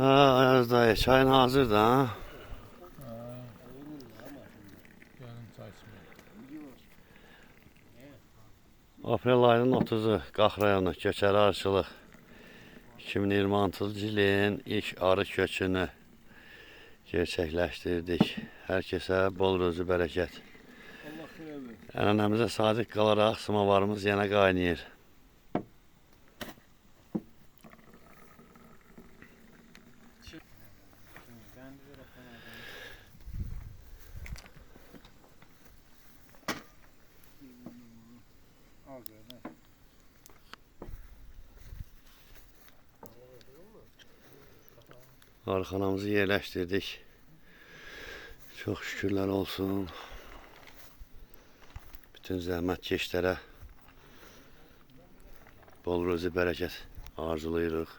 Ha, Ayaz dayı, çayın hazır da ha. Yarın çay içmeye. Aprel ayının 30'u Qax rayonu Köçəri arıçılıq 2026-cı ilin ilk arı köçünü gerçəkləşdirdik. Hər kəsə bol ruzi bərəkət. Allah xeyir versin. Ənənəmizə sadiq qalaraq samavarımız yenə qaynayır. Arxanamızı yerləşdirdik. Çox şükürlər olsun. Bütün zəhmətkeşlərə bol ruzi bərəkət arzulayırıq.